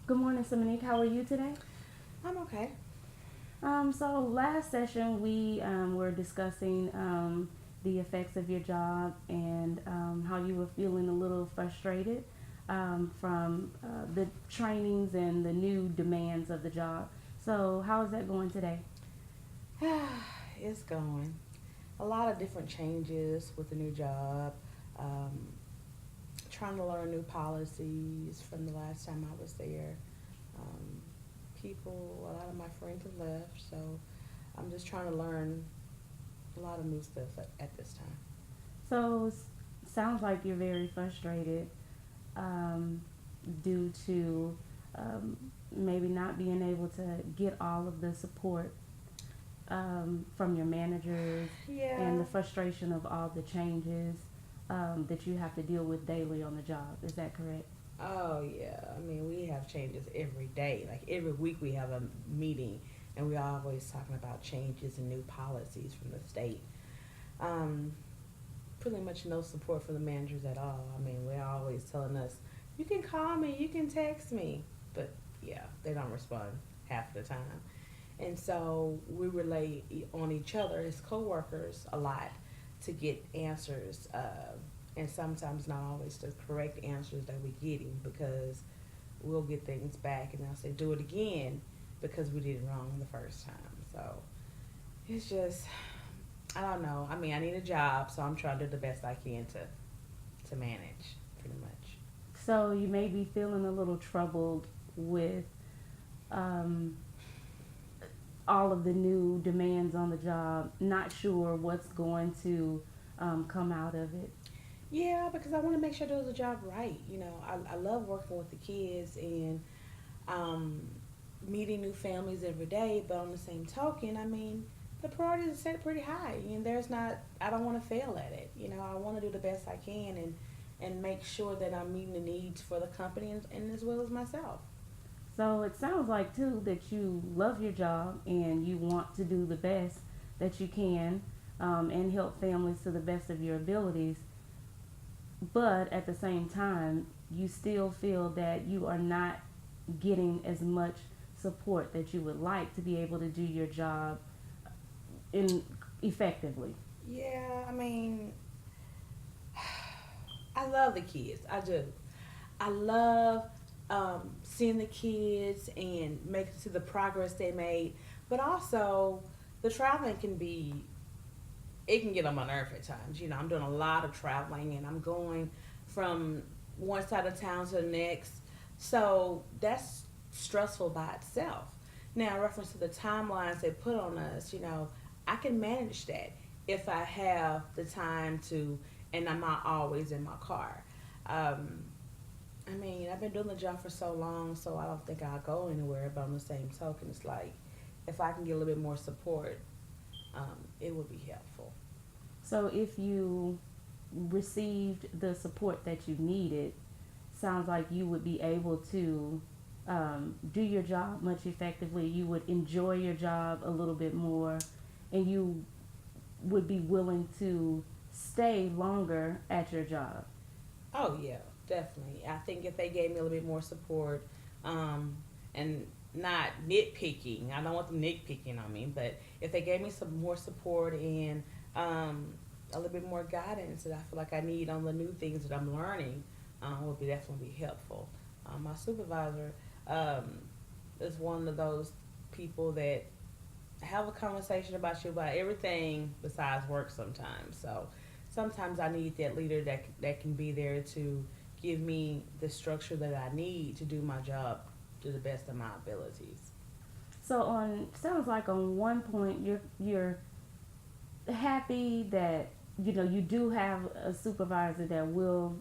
Good morning, Simonique. How are you today? I'm okay. So last session we were discussing the effects of your job and how you were feeling a little frustrated from the trainings and the new demands of the job. So how is that going today? It's going. A lot of different changes with the new job. Um, Trying to learn new policies from the last time I was there. Um, a lot of my friends have left, so I'm just trying to learn a lot of new stuff at this time. So sounds like you're very frustrated um, due to um, maybe not being able to get all of the support from your managers and Yeah. the frustration of all the changes that you have to deal with daily on the job. Is that correct? Oh, yeah. I mean, we have changes every day. Like every week, we have a meeting, and we're always talking about changes and new policies from the state. Um, Pretty much no support for the managers at all. I mean, we're always telling us, you can call me, you can text me. But yeah, they don't respond half the time. And so we rely on each other as coworkers a lot to get answers. And sometimes not always the correct answers that we're getting because we'll get things back and they'll say, do it again because we did it wrong the first time. So it's just, I don't know. I mean, I need a job, so I'm trying to do the best I can to manage, pretty much. So you may be feeling a little troubled with um, all of the new demands on the job, not sure what's going to come out of it. Yeah, because I want to make sure I do the job right. I love working with the kids and um, meeting new families every day, but on the same token, I mean, the priorities are set pretty high, and I don't want to fail at it. I want to do the best I can and make sure that I'm meeting the needs for the company and as well as myself. So it sounds like too that you love your job and you want to do the best that you can and help families to the best of your abilities. But at the same time, you still feel that you are not getting as much support that you would like to be able to do your job in effectively. Yeah, I mean, I love the kids. I do. I love seeing the kids and making to the progress they made, but also the traveling it can get on my nerve at times. I'm doing a lot of traveling and I'm going from one side of town to the next, so that's stressful by itself. Now, in reference to the timelines they put on us, I can manage that if I have the time to, and I'm not always in my car. Um, I mean, I've been doing the job for so long, so I don't think I'll go anywhere. But on the same token, it's like if I can get a little bit more support, it would be helpful. So if you received the support that you needed, sounds like you would be able to do your job much effectively. You would enjoy your job a little bit more, and you would be willing to stay longer at your job. Oh yeah, definitely. I think if they gave me a little bit more support, and not nitpicking, I don't want them nitpicking on me, but if they gave me some more support and a little bit more guidance that I feel like I need on the new things that I'm learning, would be definitely be helpful. My supervisor um, is one of those people that have a conversation about you about everything besides work sometimes. So sometimes I need that leader that can be there to give me the structure that I need to do my job to the best of my abilities. So on sounds like on one point you're happy that you do have a supervisor that will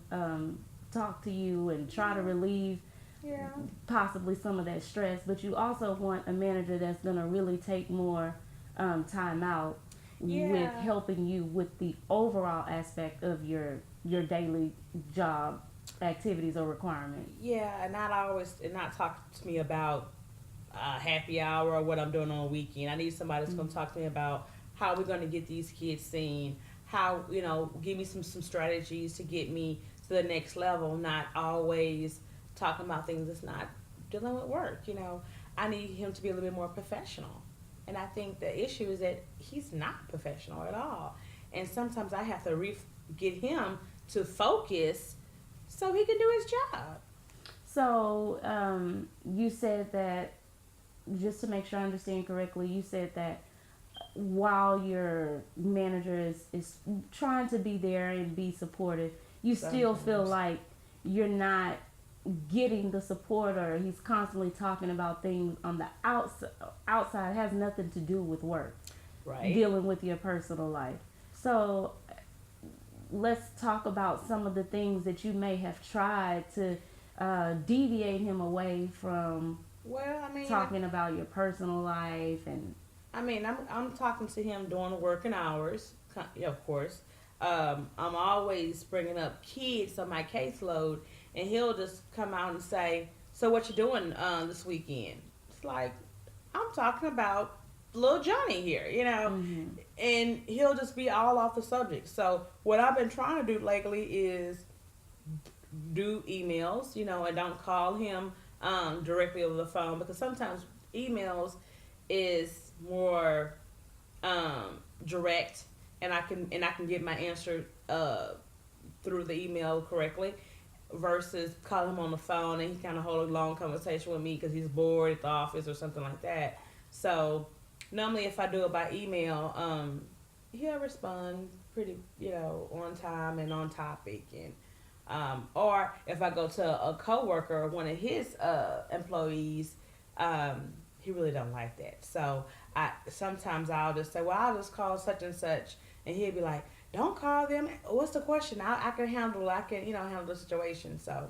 talk to you and try to relieve Yeah. possibly some of that stress, but you also want a manager that's going to really take more time out with Yeah. helping you with the overall aspect of your daily job activities or requirements. Yeah, and not talk to me about happy hour or what I'm doing on a weekend. I need somebody that's going Mm. to talk to me about how we're going to get these kids seen, how, give me some strategies to get me to the next level, not always talking about things dealing with work. I need him to be a little bit more professional. And I think the issue is that he's not professional at all. And sometimes I have to get him to focus so he can do his job. So you said that, just to make sure I understand correctly, you said that while your manager is trying to be there and be supportive, you still feel Sometimes. like you're not getting the support, or he's constantly talking about things on the outside has nothing to do with work, Right. dealing with your personal life. So let's talk about some of the things that you may have tried to deviate him away from Well, talking about your personal life. And I'm talking to him during the working hours, yeah, of course. I'm always bringing up kids on my caseload, and he'll just come out and say, "So what you doing this weekend?" It's like I'm talking about little Johnny here, mhm, and he'll just be all off the subject. So what I've been trying to do lately is do emails, and don't call him directly over the phone, because sometimes emails is more direct, and I can get my answer through the email correctly, versus call him on the phone and he kind of hold a long conversation with me because he's bored at the office or something like that. So normally if I do it by email, he'll respond pretty, on time and on topic. And or if I go to a coworker or one of his employees, he really don't like that. So I sometimes I'll just say, well, I'll just call such and such, and he'll be like, don't call them. What's the question? I can handle. I can handle the situation. So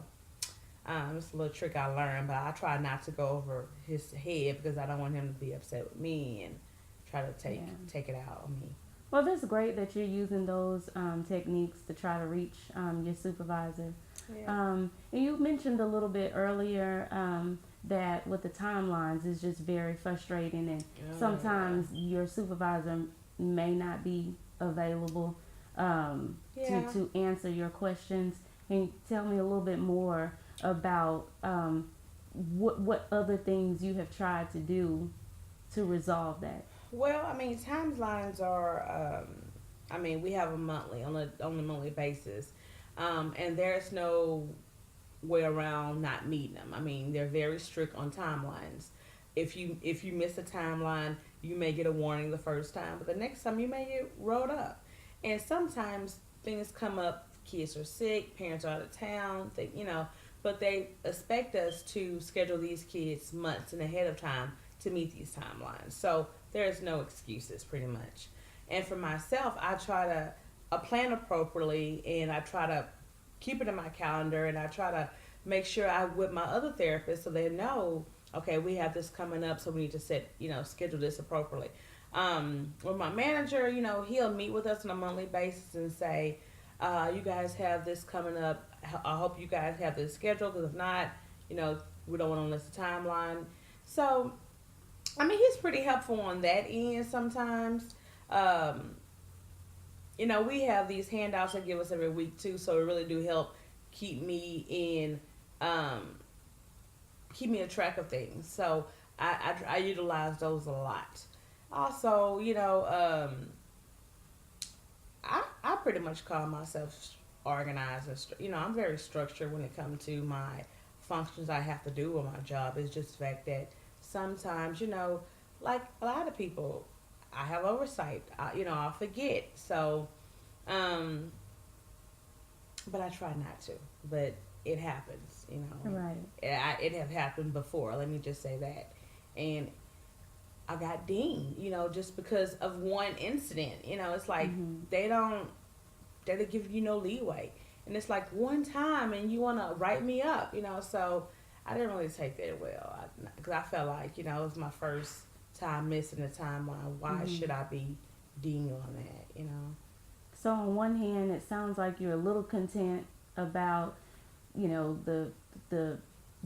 it's a little trick I learned, but I try not to go over his head because I don't want him to be upset with me and try to take yeah. take it out on me. Well, that's great that you're using those techniques to try to reach your supervisor. Yeah. And you mentioned a little bit earlier that with the timelines is just very frustrating, and sometimes your supervisor may not be available Yeah. to answer your questions. Can you tell me a little bit more about what other things you have tried to do to resolve that? Well, timelines are. We have a monthly on a monthly basis, and there's no way around not meeting them. They're very strict on timelines. If you miss a timeline, you may get a warning the first time, but the next time you may get rolled up. And sometimes things come up. Kids are sick, parents are out of town. But they expect us to schedule these kids months and ahead of time to meet these timelines. So there's no excuses, pretty much. And for myself, I try to plan appropriately, and I try to keep it in my calendar, and I try to make sure I with my other therapists so they know, okay, we have this coming up, so we need to schedule this appropriately. With my manager, he'll meet with us on a monthly basis and say, you guys have this coming up. I hope you guys have this scheduled, because if not, we don't want to miss the timeline. So he's pretty helpful on that end sometimes. We have these handouts they give us every week too, so it really do help keep me a track of things. So I utilize those a lot. Also, I pretty much call myself organized, and I'm very structured when it comes to my functions I have to do with my job. It's just the fact that sometimes, like a lot of people, I have oversight. I'll forget. So, but I try not to. But it happens. Right. It have happened before. Let me just say that. And I got dinged, just because of one incident. It's like they don't give you no leeway. And it's like one time and you want to write me up, so I didn't really take that well. Because I felt like, it was my first time missing the timeline. Why should I be dinged on that, So on one hand, it sounds like you're a little content about, the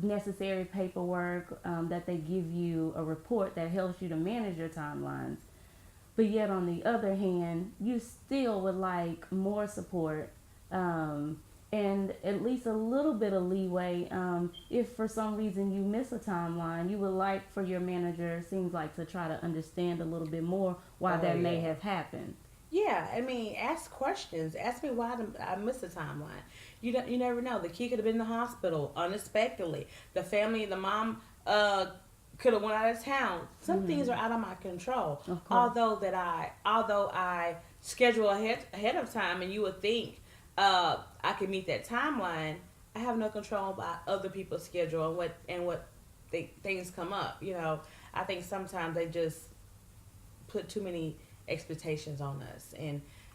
necessary paperwork, that they give you a report that helps you to manage your timelines. But yet on the other hand, you still would like more support, and at least a little bit of leeway. If for some reason you miss a timeline, you would like for your manager, it seems like, to try to understand a little bit more why Oh, that may yeah. have happened. Yeah, I mean, ask questions. Ask me why I missed the timeline. You never know. The kid could have been in the hospital unexpectedly. The family, the mom, could have went out of town. Some things are out of my control. Of course. Although I schedule ahead of time, and you would think I could meet that timeline. I have no control about other people's schedule and what things come up. I think sometimes they just put too many expectations on us,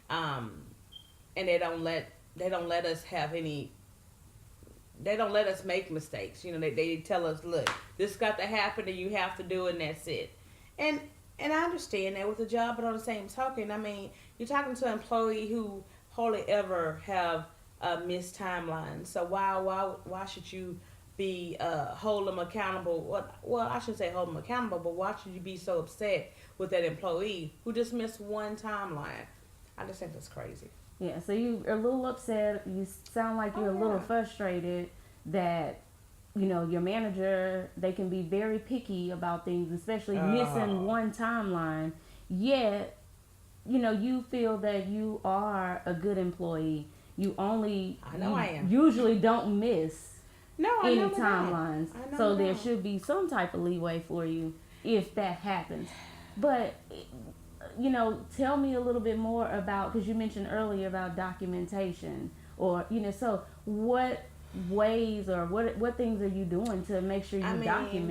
um, and they don't let us have any. They don't let us make mistakes. They tell us, look, this got to happen, and you have to do it, and that's it. And and I understand that with a job, but on the same token, I mean, you're talking to an employee who hardly ever have missed timelines. So why should you be hold them accountable? Well, I shouldn't say hold them accountable, but why should you be so upset with that employee who just missed one timeline? I just think that's crazy. Yeah, so you're a little upset. You sound like you're Oh, a little yeah. frustrated that, your manager, they can be very picky about things, especially missing Oh. one timeline. Yet, you feel that you are a good employee. I know I am. Usually don't miss No, I any know that. timelines. I know So there that. should be some type of leeway for you if that happens. But tell me a little bit more about, because you mentioned earlier about documentation, or so what ways or what things are you doing to make sure I you mean, document